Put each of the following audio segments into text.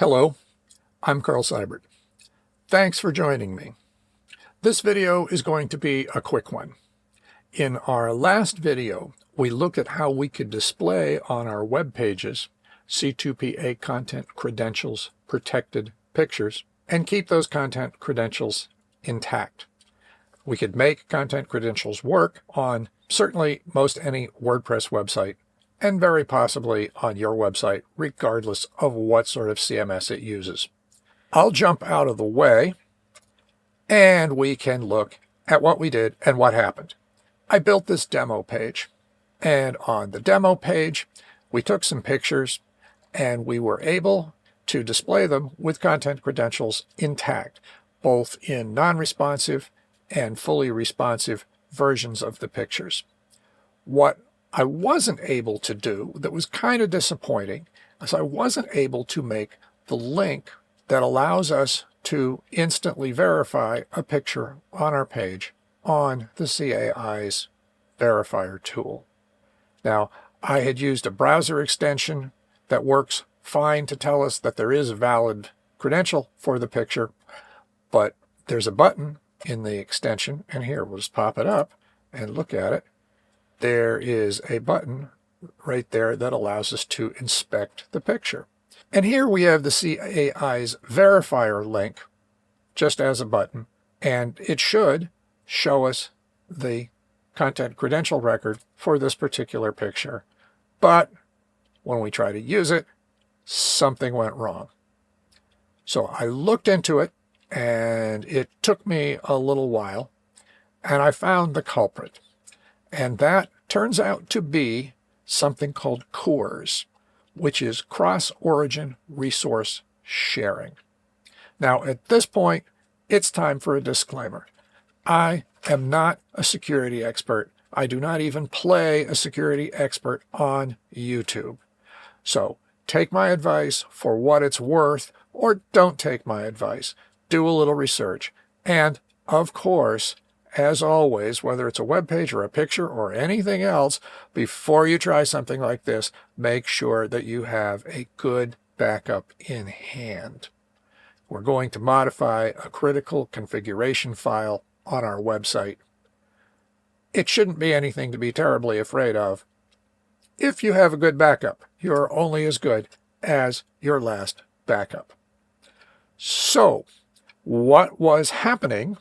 Hello, I'm Carl Seibert. Thanks for joining me. This video is going to be a quick one. In our last video, we looked at how we could display on our web pages C2PA content credentials protected pictures and keep those content credentials intact. We could make content credentials work on certainly most any WordPress website and very possibly on your website, regardless of what sort of CMS it uses. I'll jump out of the way and we can look at what we did and what happened. I built this demo page, and on the demo page, we took some pictures and we were able to display them with content credentials intact, both in non-responsive and fully responsive versions of the pictures. What I wasn't able to do, that was kind of disappointing, is I wasn't able to make the link that allows us to instantly verify a picture on our page on the CAI's Verifier tool. Now, I had used a browser extension that works fine to tell us that there is a valid credential for the picture, but there's a button in the extension, and here, we'll just pop it up and look at it. There is a button right there that allows us to inspect the picture. And here we have the CAI's Verifier link just as a button, and it should show us the content credential record for this particular picture. But when we try to use it, something went wrong. So I looked into it, and it took me a little while, and I found the culprit. And that turns out to be something called CORS, which is Cross-Origin Resource Sharing. Now, at this point, it's time for a disclaimer. I am not a security expert. I do not even play a security expert on YouTube. So take my advice for what it's worth, or don't take my advice. Do a little research. And, of course, as always, whether it's a web page or a picture or anything else, before you try something like this, make sure that you have a good backup in hand. We're going to modify a critical configuration file on our website. It shouldn't be anything to be terribly afraid of. If you have a good backup, you're only as good as your last backup. So, what was happening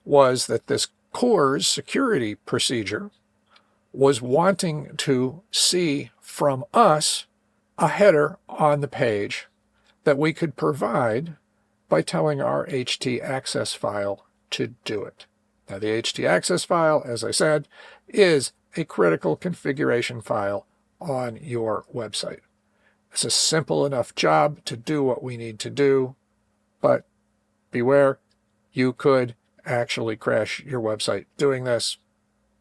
was that this CORS security procedure was wanting to see from us a header on the page that we could provide by telling our htaccess file to do it. Now, the htaccess file, as I said, is a critical configuration file on your website. It's a simple enough job to do what we need to do, but beware, you could actually crash your website doing this.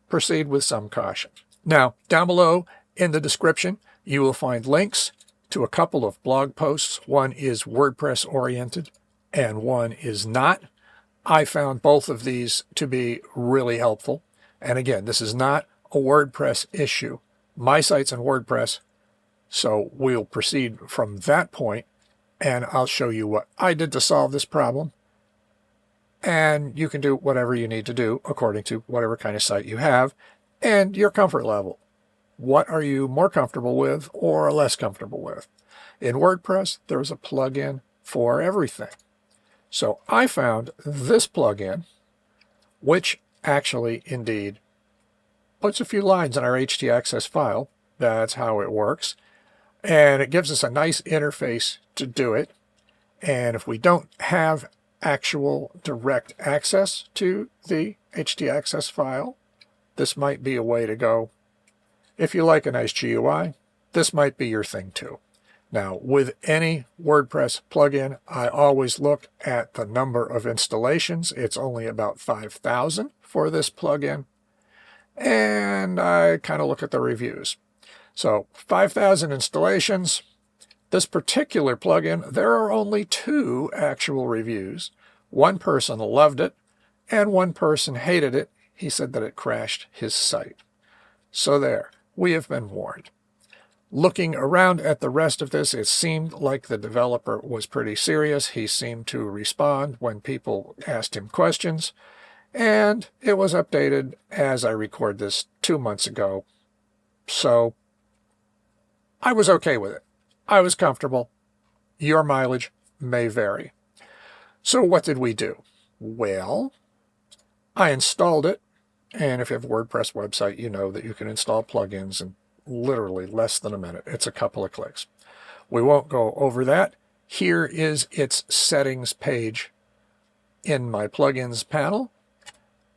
Proceed with some caution. Now, down below in the description, you will find links to a couple of blog posts. One is WordPress oriented and one is not. I found both of these to be really helpful. And again, this is not a WordPress issue. My site's in WordPress, so we'll proceed from that point, and I'll show you what I did to solve this problem. And you can do whatever you need to do according to whatever kind of site you have and your comfort level. What are you more comfortable with or less comfortable with? In WordPress, there's a plugin for everything. So I found this plugin, which actually indeed puts a few lines in our htaccess file. That's how it works. And it gives us a nice interface to do it. And if we don't have actual direct access to the htaccess file, this might be a way to go. If you like a nice GUI, this might be your thing too. Now, with any WordPress plugin, I always look at the number of installations. It's only about 5,000 for this plugin. And I kind of look at the reviews. So 5,000 installations. This particular plugin, there are only 2 actual reviews. One person loved it, and one person hated it. He said that it crashed his site. So there, we have been warned. Looking around at the rest of this, it seemed like the developer was pretty serious. He seemed to respond when people asked him questions, and it was updated as I record this 2 months ago. So I was okay with it. I was comfortable. Your mileage may vary. So what did we do? Well, I installed it, and if you have a WordPress website, you know that you can install plugins in literally less than a minute. It's a couple of clicks. We won't go over that. Here is its settings page in my plugins panel,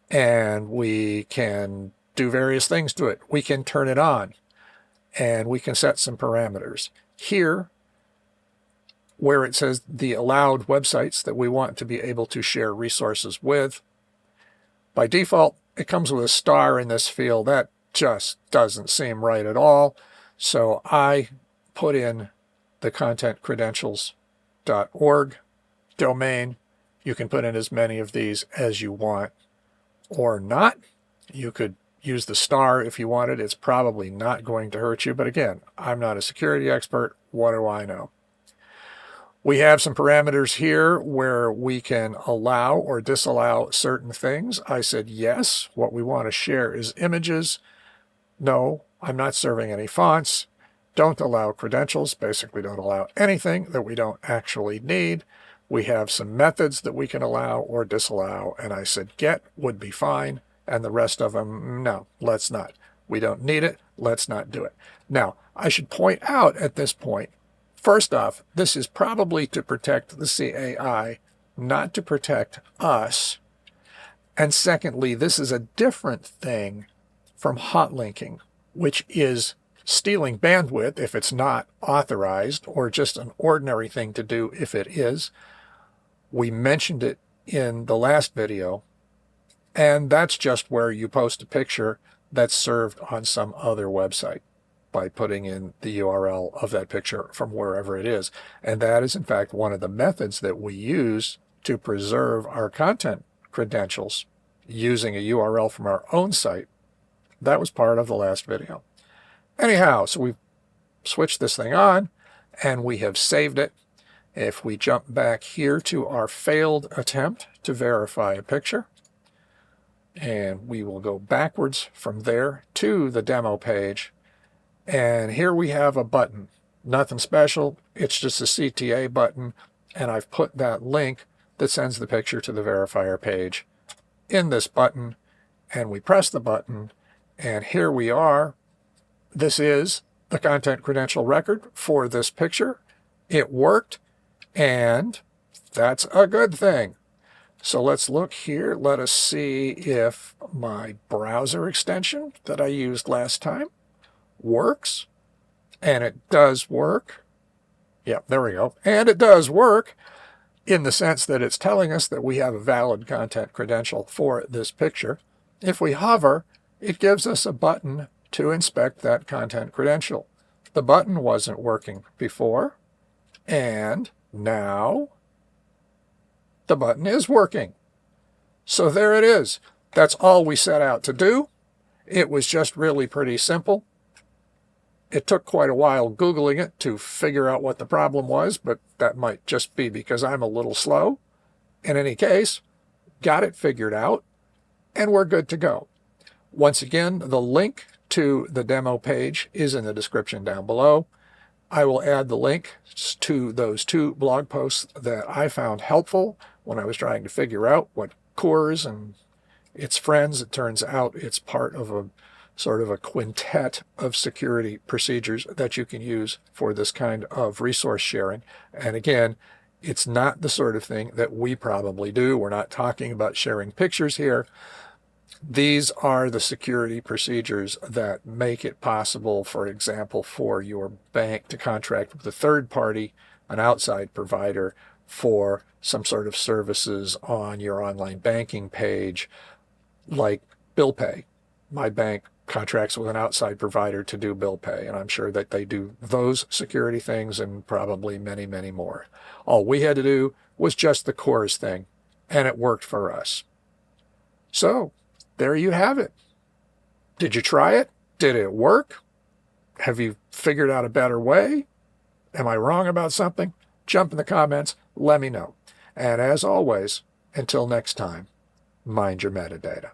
and we can do various things to it. We can turn it on, and we can set some parameters. Here, where it says the allowed websites that we want to be able to share resources with, by default, it comes with a star in this field. That just doesn't seem right at all. So I put in the contentcredentials.org domain. You can put in as many of these as you want or not. You could use the star if you wanted. It's probably not going to hurt you. But again, I'm not a security expert. What do I know? We have some parameters here where we can allow or disallow certain things. I said yes. What we want to share is images. No, I'm not serving any fonts. Don't allow credentials. Basically don't allow anything that we don't actually need. We have some methods that we can allow or disallow. And I said get would be fine. And the rest of them, no, let's not. We don't need it. Let's not do it. Now, I should point out at this point, first off, this is probably to protect the CAI, not to protect us. And secondly, this is a different thing from hot linking, which is stealing bandwidth if it's not authorized, or just an ordinary thing to do if it is. We mentioned it in the last video, and that's just where you post a picture that's served on some other website by putting in the URL of that picture from wherever it is. And that is, in fact, one of the methods that we use to preserve our content credentials using a URL from our own site. That was part of the last video. Anyhow, so we've switched this thing on, and we have saved it. If we jump back here to our failed attempt to verify a picture, and we will go backwards from there to the demo page, and here we have a button. Nothing special. It's just a CTA button, and I've put that link that sends the picture to the verifier page in this button, and we press the button, and here we are. This is the content credential record for this picture. It worked, and that's a good thing. So let's look here. Let us see if my browser extension that I used last time works. And it does work. Yeah, there we go. And it does work in the sense that it's telling us that we have a valid content credential for this picture. If we hover, it gives us a button to inspect that content credential. The button wasn't working before, and now the button is working. So there it is. That's all we set out to do. It was just really pretty simple. It took quite a while Googling it to figure out what the problem was, but that might just be because I'm a little slow. In any case, got it figured out, and we're good to go. Once again, the link to the demo page is in the description down below. I will add the link to those 2 blog posts that I found helpful when I was trying to figure out what CORS and its friends. It turns out it's part of a sort of a quintet of security procedures that you can use for this kind of resource sharing. And again, it's not the sort of thing that we probably do. We're not talking about sharing pictures here. These are the security procedures that make it possible, for example, for your bank to contract with a third party, an outside provider, for some sort of services on your online banking page, like bill pay. My bank contracts with an outside provider to do bill pay, and I'm sure that they do those security things and probably many, many more. All we had to do was just the CORS thing, and it worked for us. So there you have it. Did you try it? Did it work? Have you figured out a better way? Am I wrong about something? Jump in the comments, let me know. And as always, until next time, mind your metadata.